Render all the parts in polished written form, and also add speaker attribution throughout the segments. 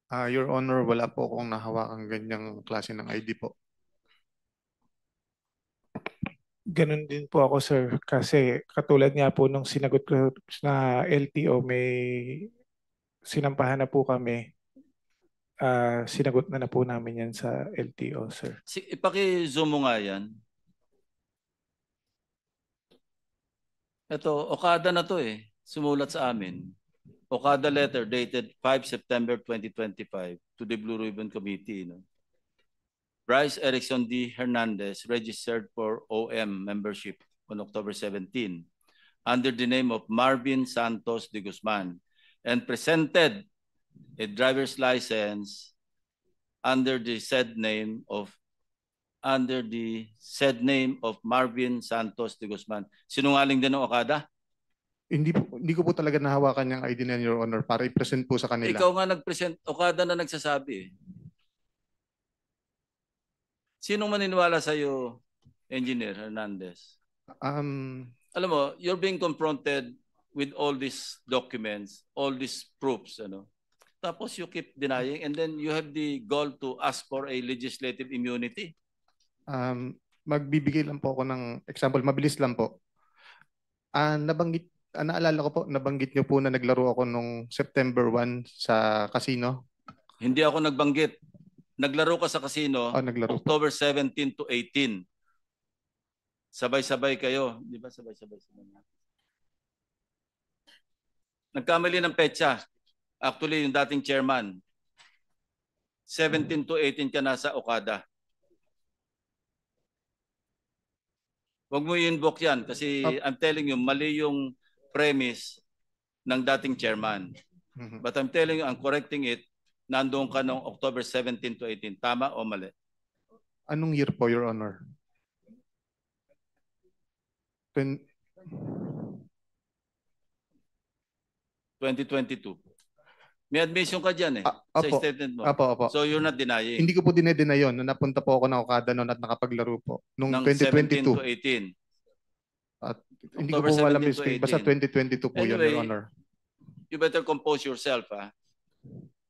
Speaker 1: Your Honor, wala po akong nahawakang ganyang klase ng ID po.
Speaker 2: Ganun din po ako, sir. Kasi katulad nga po nung sinagot ko na LTO, may sinampahan na po kami. Sinagot na po namin yan sa LTO, sir.
Speaker 3: Ipaki-zoom mo nga yan. Ito, Okada na to eh. Sumulat sa amin. Okada letter dated 5 September 2025 to the Blue Ribbon Committee. No? Bryce Erickson D. Hernandez registered for OM membership on October 17 under the name of Marvin Santos de Guzman and presented a driver's license under the said name of Marvin Santos de Guzman. Sinungaling din ng Okada?
Speaker 1: Hindi ko po talaga nahawakan yung ID na yan, Your Honor, para i-present po sa kanila.
Speaker 3: Ikaw nga nag-present, Okada na nagsasabi eh. Sinong maniniwala sa'yo, Engineer Hernandez? Alam mo, you're being confronted with all these documents, all these proofs, ano? Tapos you keep denying and then you have the goal to ask for a legislative immunity.
Speaker 1: Magbibigay lang po ako ng example, mabilis lang po. Naalala ko po, nabanggit niyo po na naglaro ako nung September 1 sa casino.
Speaker 3: Hindi ako nagbanggit. Naglaro ka sa casino
Speaker 1: naglaro
Speaker 3: October 17 to 18. Sabay-sabay kayo. Di ba sabay-sabay? Nagkamali ng petsa. Actually, yung dating chairman. 17 to 18 ka nasa Okada. Huwag mo i-invoke yan kasi I'm telling you, mali yung premise ng dating chairman. But I'm telling you, I'm correcting it, nandoon ka noong October 17 to 18. Tama o mali?
Speaker 1: Anong year po, Your Honor?
Speaker 3: 2022. May admission ka dyan eh, sa statement mo.
Speaker 1: Apo.
Speaker 3: So you're not denying?
Speaker 1: Hindi ko po dinedeny yun. Nung napunta po ako ng Okada noon at nakapaglaro po. Nung
Speaker 3: ng
Speaker 1: 2022.
Speaker 3: 17 to 18.
Speaker 1: At hindi ko po alam yung state. Basta 2022 po
Speaker 3: Anyway,
Speaker 1: yun, Your Honor.
Speaker 3: You better compose yourself, ha?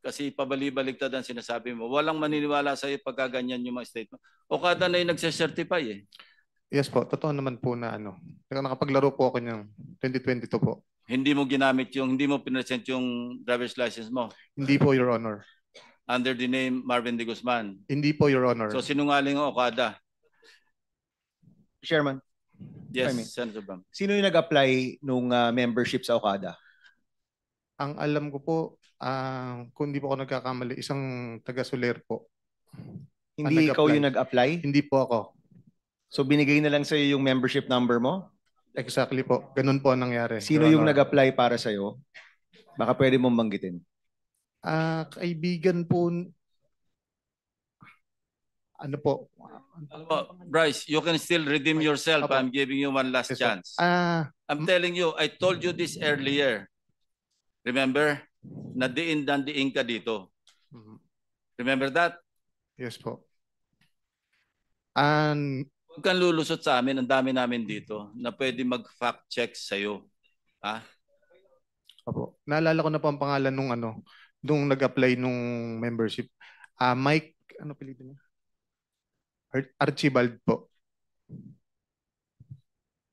Speaker 3: Kasi pabali-baligtad ang sinasabi mo. Walang maniniwala sa'yo pagkaganyan yung mga statement. Okada na yung nagsacertify eh.
Speaker 1: Yes po, totoo naman po na nakapaglaro po ako ng 2022 po.
Speaker 3: Hindi mo pinresent yung driver's license mo?
Speaker 1: Hindi po, Your Honor.
Speaker 3: Under the name Marvin de Guzman?
Speaker 1: Hindi po, Your Honor.
Speaker 3: So sinungaling ang Okada?
Speaker 4: Chairman.
Speaker 3: Yes, Senator Bam.
Speaker 4: Sino yung nag-apply nung membership sa Okada?
Speaker 1: Ang alam ko po, kung hindi po ako nagkakamali, isang taga-Soler po.
Speaker 4: Hindi ikaw yung nag-apply?
Speaker 1: Hindi po ako.
Speaker 4: So binigay na lang sa'yo yung membership number mo?
Speaker 1: Exactly po. Ganun po ang nangyari.
Speaker 4: Sino yung nag-apply para sa'yo? Baka pwede mong banggitin.
Speaker 1: Kaibigan po. Ano po?
Speaker 3: Bryce, you can still redeem yourself. I'm giving you one last chance. I'm telling you, I told you this earlier. Remember? Na diin ka dito. Remember that?
Speaker 1: Yes po.
Speaker 3: Huwag kang lulusot sa amin. Ang dami namin dito na pwede mag-fact check sa'yo. Ha?
Speaker 1: Opo. Naalala ko na po ang pangalan nung nag-apply nung membership. Mike, ano pilito niya? Archibald po.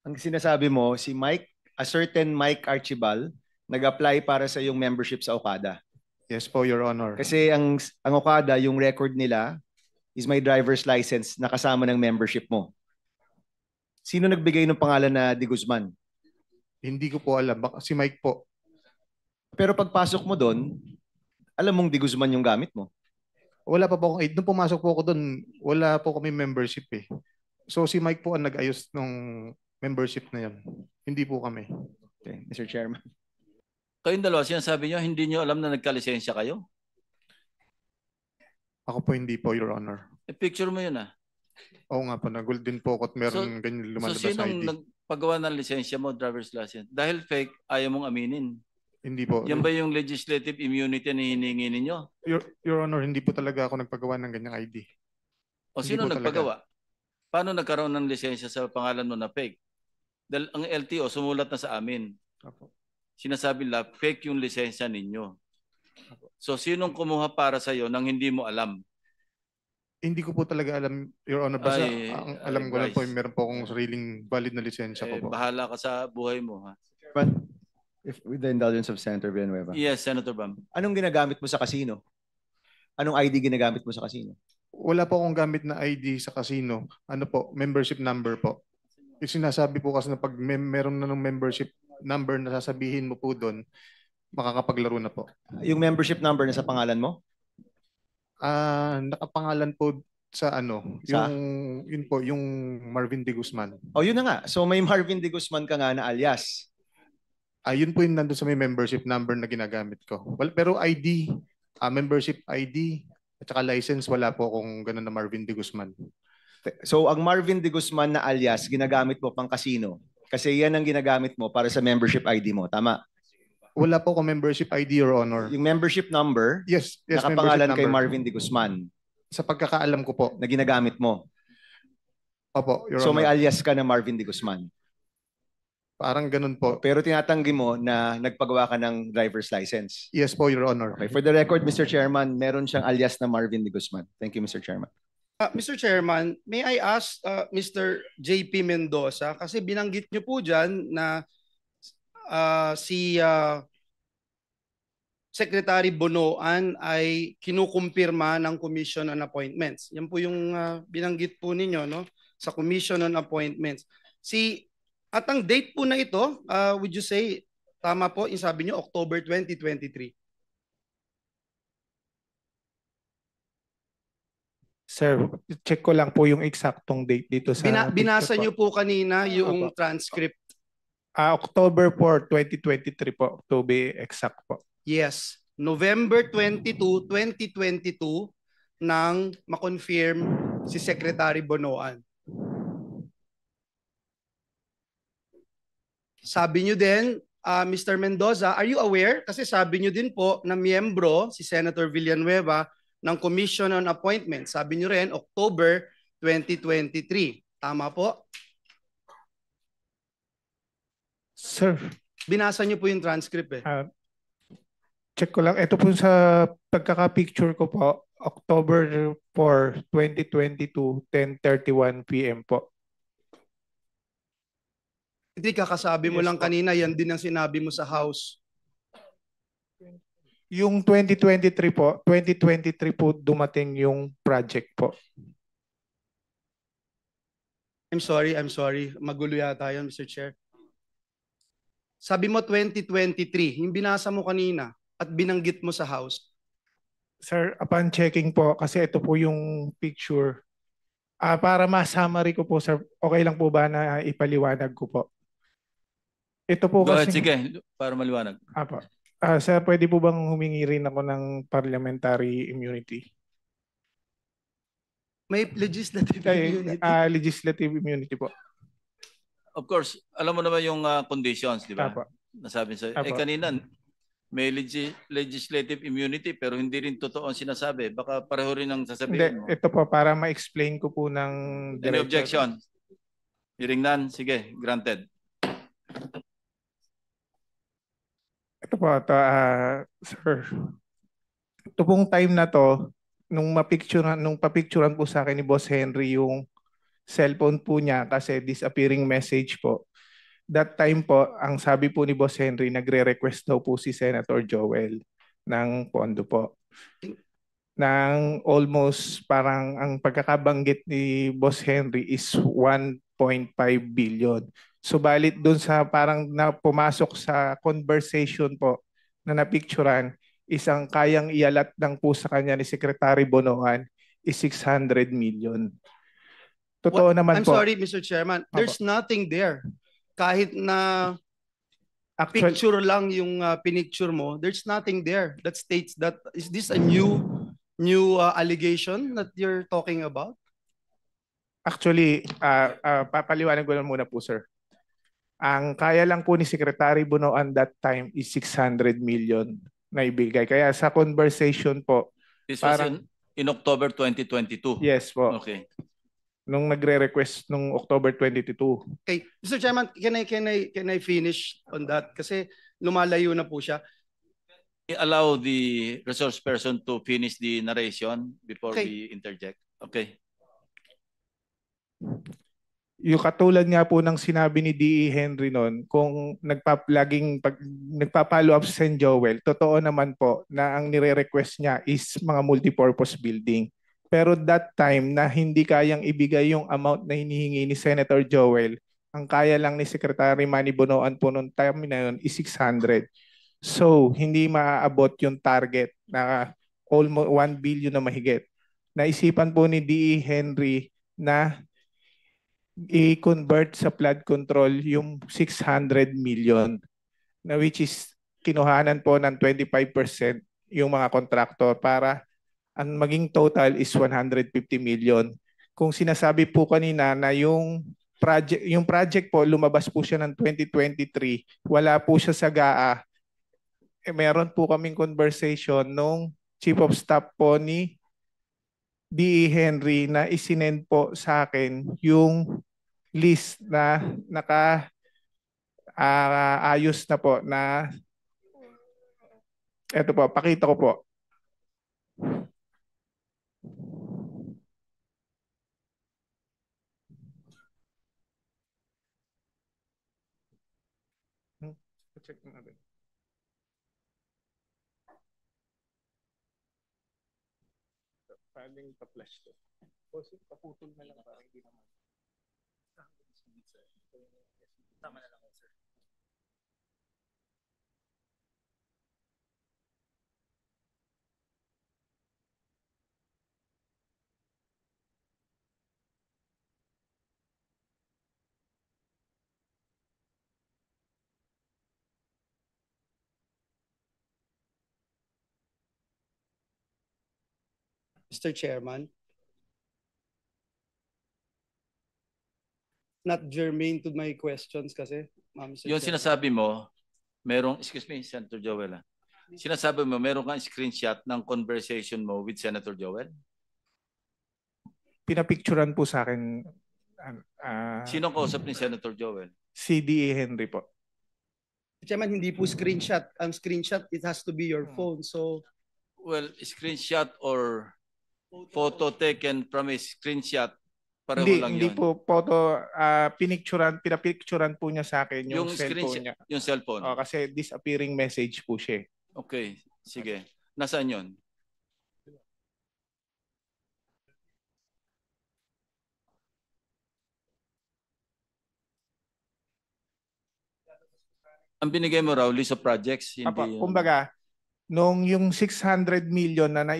Speaker 4: Ang sinasabi mo, si Mike, a certain Mike Archibald, nag-apply para sa yung membership sa Okada.
Speaker 1: Yes po, Your Honor.
Speaker 4: Kasi ang Okada, yung record nila is my driver's license na kasama ng membership mo. Sino nagbigay ng pangalan na De Guzman?
Speaker 1: Hindi ko po alam. Baka si Mike po.
Speaker 4: Pero pagpasok mo doon, alam mong De Guzman yung gamit mo?
Speaker 1: Wala pa po akong aid. Nung pumasok po ako doon, wala po kami membership eh. So si Mike po ang nag-ayos ng membership na yan. Hindi po kami.
Speaker 4: Okay, Mr. Chairman.
Speaker 3: Kayong dalawa, sinasabi nyo, hindi nyo alam na nagkalisensya kayo?
Speaker 1: Ako po hindi po, Your Honor.
Speaker 3: Picture mo yun ah.
Speaker 1: Oo nga po, nagul din po ako at meron ganyan lumalabas
Speaker 3: so
Speaker 1: ID.
Speaker 3: sinong nagpagawa ng lisensya mo, driver's license? Dahil fake, ayaw mong aminin.
Speaker 1: Hindi po.
Speaker 3: Yan ba yung legislative immunity na hiningi ninyo?
Speaker 1: Your Honor, hindi po talaga ako nagpagawa ng ganyang ID.
Speaker 3: O sino nagpagawa? Paano nagkaroon ng lisensya sa pangalan mo na fake? Dahil ang LTO sumulat na sa amin.
Speaker 1: Opo.
Speaker 3: Sinasabi lang, fake yung lisensya ninyo. So sinong kumuha para sa iyo nang hindi mo alam?
Speaker 1: Hindi ko po talaga alam, Your Honor. Basta ang alam ko lang po,
Speaker 3: Bryce,
Speaker 1: meron po akong sariling valid na lisensya ko po.
Speaker 3: bahala ka sa buhay mo, ha?
Speaker 4: But if with the indulgence of Senator Villanueva,
Speaker 3: Yes, Senator Bam.
Speaker 4: anong ginagamit mo sa casino? Anong ID ginagamit mo sa casino?
Speaker 1: Wala po akong gamit na ID sa casino. Ano po, membership number po. Yung sinasabi po kasi na pag meron na ng membership number na sasabihin mo po doon, makakapaglaro na po.
Speaker 4: Yung membership number na sa pangalan mo?
Speaker 1: Nakapangalan po sa ano,
Speaker 4: Sa?
Speaker 1: yun po, yung Marvin De Guzman.
Speaker 4: Oh, yun na nga. So may Marvin De Guzman ka nga na alias.
Speaker 1: Yun po yung nandun sa may membership number na ginagamit ko. Well, pero ID, membership ID, at saka license, wala po akong ganun na Marvin De Guzman.
Speaker 4: So ang Marvin De Guzman na alias, ginagamit mo pang casino. Kasi yan ang ginagamit mo para sa membership ID mo. Tama?
Speaker 1: Wala po akong membership ID, Your Honor.
Speaker 4: Yung membership number,
Speaker 1: Yes,
Speaker 4: nakapangalan
Speaker 1: membership
Speaker 4: kay
Speaker 1: number.
Speaker 4: Marvin De Guzman
Speaker 1: Sa pagkakaalam ko po.
Speaker 4: na ginagamit mo.
Speaker 1: Opo, Your
Speaker 4: So
Speaker 1: Honor.
Speaker 4: may alias ka na Marvin De Guzman.
Speaker 1: Parang ganun po.
Speaker 4: Pero tinatanggi mo na nagpagawa ka ng driver's license.
Speaker 1: Yes po, Your Honor.
Speaker 4: Okay. For the record, Mr. Chairman, meron siyang alias na Marvin De Guzman. Thank you, Mr. Chairman.
Speaker 5: Mr. Chairman, may I ask Mr. JP Mendoza, kasi binanggit niyo po dyan na si Secretary Bonoan ay kinukumpirma ng Commission on Appointments. Yan po yung binanggit po ninyo, no, sa Commission on Appointments. At ang date po na ito, would you say, tama po, yung sabi niyo, October 2023.
Speaker 2: Sir, check ko lang po yung eksaktong date dito sa
Speaker 5: Binasa
Speaker 2: picture
Speaker 5: niyo po kanina yung transcript.
Speaker 2: October 4, 2023 po, to be exact po.
Speaker 5: Yes, November 22, 2022 nang ma-confirm si Secretary Bonoan. Sabi niyo din, Mr. Mendoza, are you aware? Kasi sabi niyo din po na miyembro si Senator Villanueva ng Commission on Appointments. Sabi niyo rin, October 2023. Tama po?
Speaker 2: Sir,
Speaker 5: Binasa niyo po yung transcript eh.
Speaker 2: check ko lang. Ito po sa pagkaka-picture ko po, October 4, 2022, 10:31 p.m. po.
Speaker 5: Hindi kakasabi mo
Speaker 2: Yes
Speaker 5: lang
Speaker 2: po.
Speaker 5: kanina, yan din ang sinabi mo sa House.
Speaker 2: Yung 2023 po dumating yung project po.
Speaker 5: I'm sorry. Magulo yata yun, Mr. Chair. Sabi mo 2023, yung binasa mo kanina at binanggit mo sa House.
Speaker 2: Sir, upon checking po, kasi ito po yung picture. Para ma-summary ko po, sir, okay lang po ba na ipaliwanag ko po? Ito po
Speaker 3: Go ahead,
Speaker 2: kasi...
Speaker 3: sige, para maliwanag.
Speaker 2: Apo. Sir, pwede po bang humingi rin ako ng parliamentary immunity?
Speaker 5: May legislative immunity.
Speaker 2: Legislative immunity po.
Speaker 3: Of course, alam mo naman yung conditions, di ba?
Speaker 2: Apo.
Speaker 3: Nasabi sa
Speaker 2: Apo.
Speaker 3: kanina may legislative immunity pero hindi rin totoo ang sinasabi. Baka pareho rin ang
Speaker 2: Hindi,
Speaker 3: sasabihin mo.
Speaker 2: ito po para ma-explain ko po ng...
Speaker 3: Any objection? Hearing none, sige, granted.
Speaker 2: Ito po, sir. Ito pong time na to, nung papicturean po sa akin ni Boss Henry yung cellphone po niya kasi disappearing message po. That time po, ang sabi po ni Boss Henry, nagre-request daw po si Senator Joel ng pondo po. Nang almost parang ang pagkakabanggit ni Boss Henry is 1.5 billion. So balit doon sa parang pumasok sa conversation po na napicturan, isang kayang ialat lang po sa kanya ni Secretary Bonoan is 600 million. Totoo naman
Speaker 5: I'm
Speaker 2: po.
Speaker 5: sorry, Mr. Chairman. There's nothing there. Kahit na
Speaker 2: Actually,
Speaker 5: picture lang yung pinicture mo, there's nothing there that states that. Is this a new allegation that you're talking about?
Speaker 2: Actually, papaliwanag ko lang muna po, sir. Ang kaya lang po ni Secretary Bonoan that time is 600 million na ibigay. Kaya sa conversation po,
Speaker 3: This was
Speaker 2: parang-
Speaker 3: in October 2022.
Speaker 2: yes po,
Speaker 3: Okay.
Speaker 2: nung nagre-request nung October 22.
Speaker 5: Okay, Mr. Chairman, can I finish on that? Kasi lumalayo na po siya.
Speaker 3: Allow the resource person to finish the narration before
Speaker 5: Okay.
Speaker 3: we interject. Okay.
Speaker 2: Yung katulad nga po ng sinabi ni D.E. Henry noon, kung nagpa-follow up sa St. Joel, totoo naman po na ang nire-request niya is mga multipurpose building. Pero that time na hindi kayang ibigay yung amount na hinihingi ni Senator Joel, ang kaya lang ni Secretary Manny Bonoan po noong time na yun is 600. So, hindi maaabot yung target na almost 1 billion na mahigit. Naisipan po ni D.E. Henry na i-convert sa flood control yung 600 million na which is kinuhanan po ng 25% yung mga kontraktor para ang maging total is 150 million. Kung sinasabi po kanina na yung project po lumabas po siya ng 2023, wala po siya sa GAA. Meron po kaming conversation nung Chief of Staff po ni D.E. Henry na isinend po sa akin yung list na ayos na po na eto po, pakita ko po. Check natin. Paling pa-flash to. Kasi paputol na lang para hindi naman. Tama na lang, sir.
Speaker 5: Mr. Chairman. Not germane to my questions kasi, Mr.
Speaker 3: Yung
Speaker 5: Chairman.
Speaker 3: sinasabi mo, excuse me, Senator Joel. Sinasabi mo, meron kang screenshot ng conversation mo with Senator Joel?
Speaker 2: Pinapicturan po sa akin
Speaker 3: Sino ang kausap ni Senator Joel?
Speaker 2: si D.E. Henry po.
Speaker 5: Chairman, hindi po screenshot. Ang screenshot, it has to be your phone. So,
Speaker 3: Well, screenshot or photo taken from a screenshot, pareho lang
Speaker 2: Hindi
Speaker 3: yun.
Speaker 2: po photo, pinapicturan po niya sa akin yung cellphone niya.
Speaker 3: Yung cellphone.
Speaker 2: Kasi disappearing message po siya.
Speaker 3: Okay, sige. Nasaan yun? Ang binigay mo raw, list of projects, hindi
Speaker 2: Apa,
Speaker 3: yung...
Speaker 2: kumbaga, nung yung 600 million na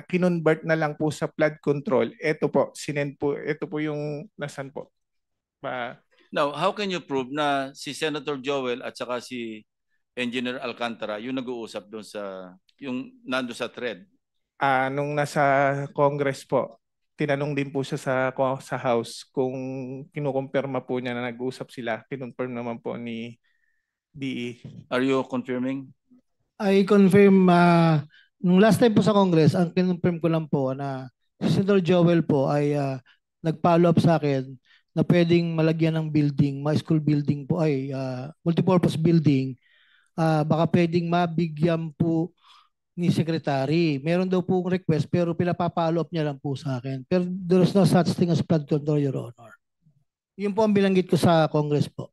Speaker 2: kinonvert na lang po sa flood control, ito po, sinend po, ito po yung nasan po.
Speaker 3: Now, how can you prove na si Senator Joel at saka si Engineer Alcantara yung nag-uusap doon sa, yung nando sa thread?
Speaker 2: Nung nasa Congress po, tinanong din po siya sa House kung kinukumpirma po niya na nag-uusap sila. Kinonfirm naman po ni DE.
Speaker 3: Are you confirming?
Speaker 6: I confirm, nung last time po sa Congress, ang kinonfirm ko lang po na si Senator Joel po ay nag-follow up sa akin na pwedeng malagyan ng building, mga school building po ay multipurpose building, baka pwedeng mabigyan po ni Secretary. Meron daw po request pero pinapapollow up niya lang po sa akin. Pero there is no such thing as flood control, Your Honor. Yun po ang bilanggit ko sa Congress po.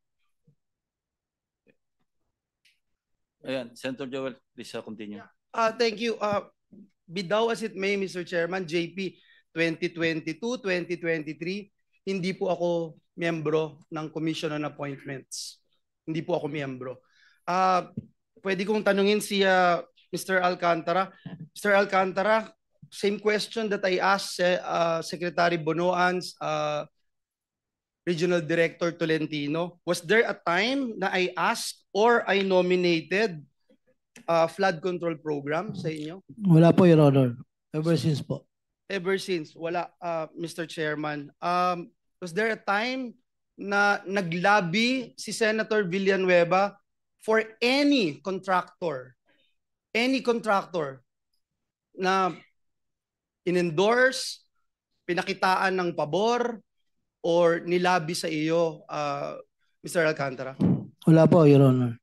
Speaker 3: Ayan, Senator Joel, please continue.
Speaker 5: Thank you. Be thou as it may, Mr. Chairman, JP 2022-2023, hindi po ako miyembro ng Commission on Appointments. Hindi po ako miyembro. Pwede kong tanungin si Mr. Alcantara. Mr. Alcantara, same question that I asked Secretary Bonoan's Regional Director Tolentino. Was there a time na I asked or I nominated flood control program sa inyo?
Speaker 6: Wala po, Your Honor. Ever since po.
Speaker 5: Ever since, wala, Mr. Chairman. Was there a time na naglabi si Senator Villanueva for any contractor na in-endorse, pinakitaan ng pabor, or nilabi sa iyo, Mr. Alcantara?
Speaker 6: Wala po, Your Honor.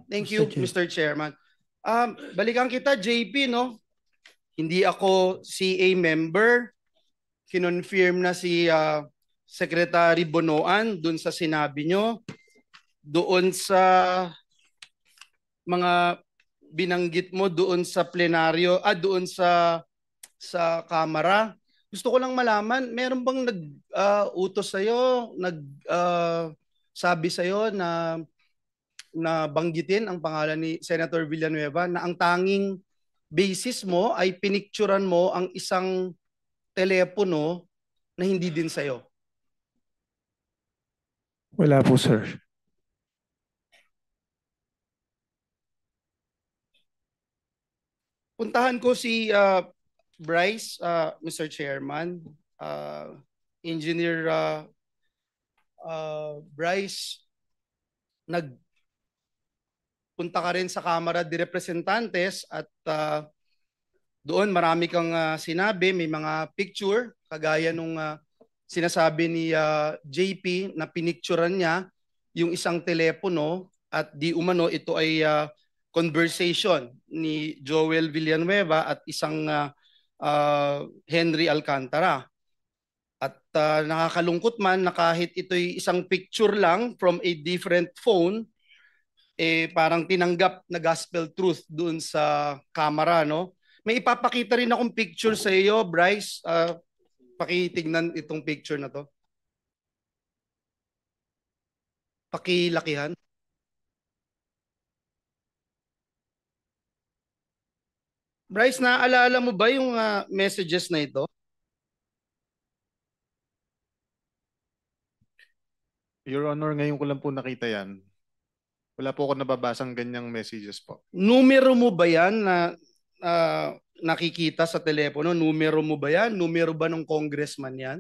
Speaker 5: Thank you, Mr. Chairman. Balikan kita, JP, no? Hindi ako CA member. Kinonfirm na si Secretary Bonoan dun sa sinabi nyo. Doon sa mga binanggit mo doon sa plenaryo, doon sa Kamara. Gusto ko lang malaman, meron bang nag-utos sa'yo, sabi sa'yo na banggitin ang pangalan ni Senator Villanueva na ang tanging basis mo ay pinicturan mo ang isang telepono na hindi din sa'yo?
Speaker 2: Wala po, sir.
Speaker 5: Puntahan ko si Bryce, Mr. Chairman. Engineer Bryce, nagpunta ka rin sa Kamara de Representantes at doon marami kang sinabi, may mga picture, kagaya nung sinasabi ni JP na pinicturan niya yung isang telepono at di umano ito ay conversation ni Joel Villanueva at isang Henry Alcantara. At nakakalungkot man na kahit ito'y isang picture lang from a different phone, parang tinanggap na gospel truth doon sa camera, no? May ipapakita rin akong picture sa iyo, Bryce. Pakitignan itong picture na to. Pakilakihan. Bryce, naaalala mo ba yung messages na ito?
Speaker 1: Your Honor, ngayon ko lang po nakita yan. Wala po ako nababasang ganyang messages po.
Speaker 5: Numero mo ba yan na nakikita sa telepono? Numero mo ba yan? Numero ba ng congressman yan?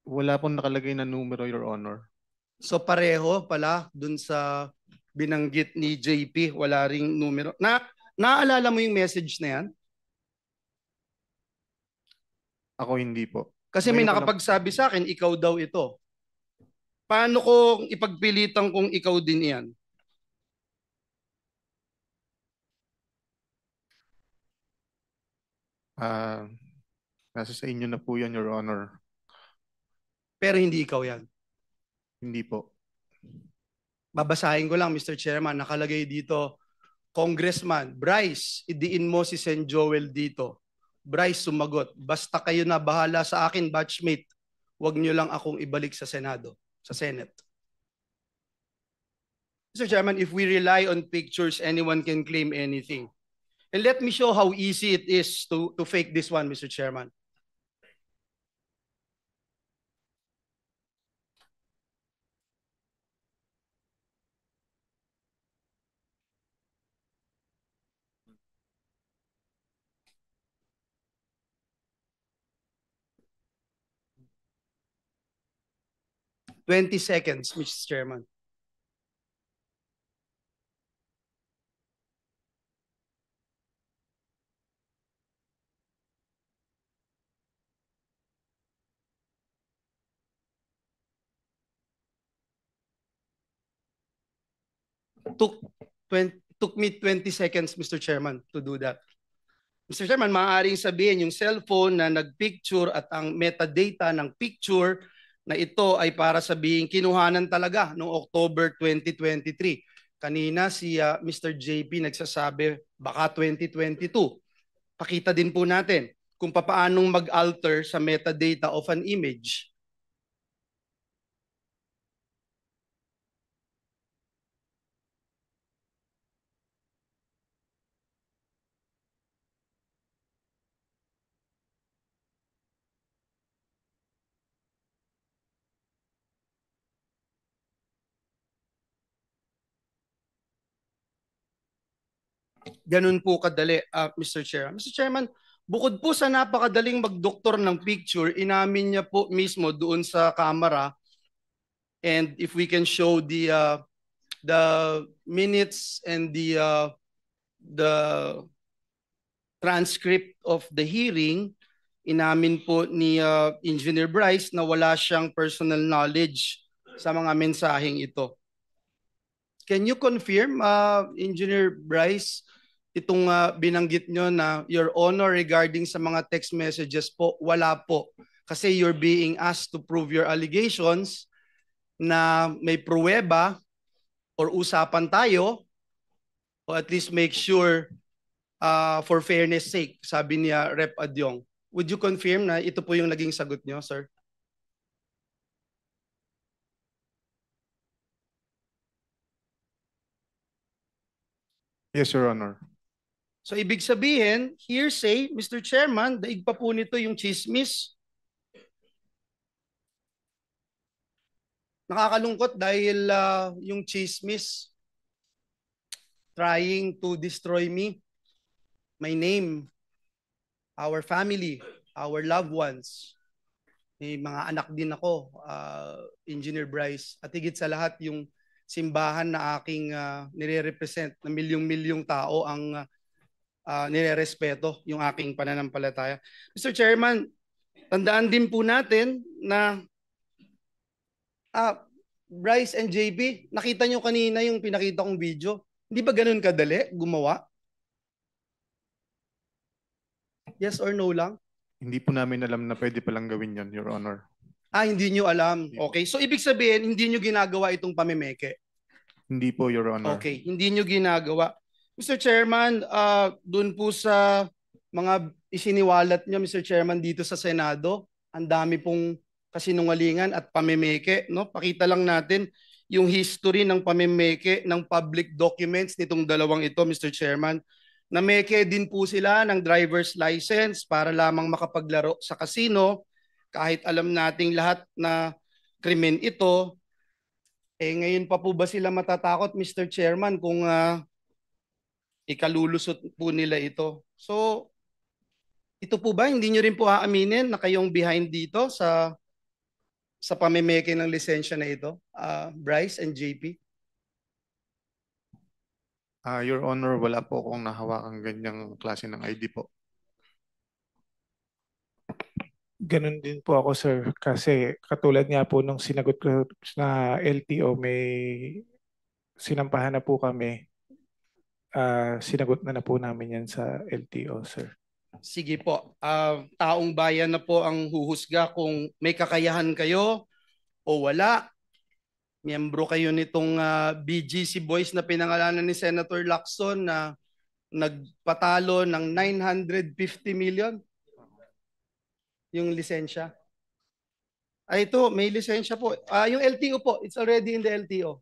Speaker 1: Wala pong nakalagay na numero, Your Honor.
Speaker 5: So pareho pala dun sa binanggit ni JP, wala ring numero. Naaalala mo yung message na yan?
Speaker 1: Ako hindi po.
Speaker 5: Kasi may
Speaker 1: Ngayon ko lang-
Speaker 5: nakapagsabi sa akin, ikaw daw ito. Paano ko ipagpilitan kung ikaw din yan?
Speaker 1: Nasa sa inyo na po yan, Your Honor.
Speaker 5: Pero hindi ikaw yan.
Speaker 1: Hindi po.
Speaker 5: Babasahin ko lang, Mr. Chairman, nakalagay dito, Congressman, Bryce, idiin mo si Sen. Joel dito. Bryce sumagot, basta kayo na bahala sa akin, batchmate. Huwag nyo lang akong ibalik sa Senado, sa Senate. Mr. Chairman, if we rely on pictures, anyone can claim anything. And let me show how easy it is to fake this one, Mr. Chairman. "20 seconds, Mr. Chairman. Took me 20 seconds, Mr. Chairman, to do that. Mr. Chairman, maaaring sabihin yung cellphone na nagpicture at ang metadata ng picture na ito ay para sabihin kinuhanan talaga noong October 2023. Kanina si Mr. JP nagsasabi baka 2022. Pakita din po natin kung paanong mag-alter sa metadata of an image. Ganun po kadali, Mr. Chair. Mr. Chairman, bukod po sa napakadaling magdoktor ng picture, inamin niya po mismo doon sa camera, and if we can show the minutes and the transcript of the hearing, inamin po ni Engineer Bryce na wala siyang personal knowledge sa mga mensaheng ito. Can you confirm, Engineer Bryce, itong binanggit nyo na Your Honor regarding sa mga text messages po, wala po. Kasi you're being asked to prove your allegations na may pruweba or usapan tayo o at least make sure for fairness sake, sabi niya Rep. Adyong. Would you confirm na ito po yung naging sagot nyo, sir?
Speaker 1: Yes, Your Honor.
Speaker 5: So ibig sabihin, hearsay, Mr. Chairman, daig pa po nito yung chismis. Nakakalungkot dahil yung chismis trying to destroy me, my name, our family, our loved ones. May mga anak din ako, Engineer Bryce. At higit sa lahat yung simbahan na aking nire-represent na milyong-milyong tao ang nire-respeto yung aking pananampalataya. Mr. Chairman, tandaan din po natin na Bryce and JP, nakita nyo kanina yung pinakita kong video. Hindi ba ganun kadali gumawa? Yes or no lang?
Speaker 1: Hindi po namin alam na pwede palang gawin yon, Your Honor.
Speaker 5: Hindi nyo alam. Okay. So ibig sabihin, hindi nyo ginagawa itong pamimeke.
Speaker 1: Hindi po, Your Honor.
Speaker 5: Okay. Hindi nyo ginagawa. Mr. Chairman, dun po sa mga isiniwalat nyo, Mr. Chairman, dito sa Senado, ang dami pong kasinungalingan at pamimeke. No? Pakita lang natin yung history ng pamimeke ng public documents nitong dalawang ito, Mr. Chairman. Nameke din po sila ng driver's license para lamang makapaglaro sa casino. Kahit alam nating lahat na krimen ito, ngayon pa po ba sila matatakot, Mr. Chairman, kung ikalulusot po nila ito? So, ito po ba, hindi nyo rin po aaminin na kayong behind dito sa pamimeke ng lisensya na ito, Bryce and JP?
Speaker 1: Your Honor, wala po akong nahawakang ganyang klase ng ID po.
Speaker 2: Ganun din po ako, sir. Kasi katulad nga po nung sinagot ko na LTO, may sinampahan na po kami. Sinagot na po namin yan sa LTO, sir.
Speaker 5: Sige po. Taong bayan na po ang huhusga kung may kakayahan kayo o wala. Miyembro kayo nitong BGC Boys na pinangalanan ni Senator Lacson na nagpatalo ng 950 million yung lisensya. Ito, may lisensya po. Yung LTO po, it's already in the LTO.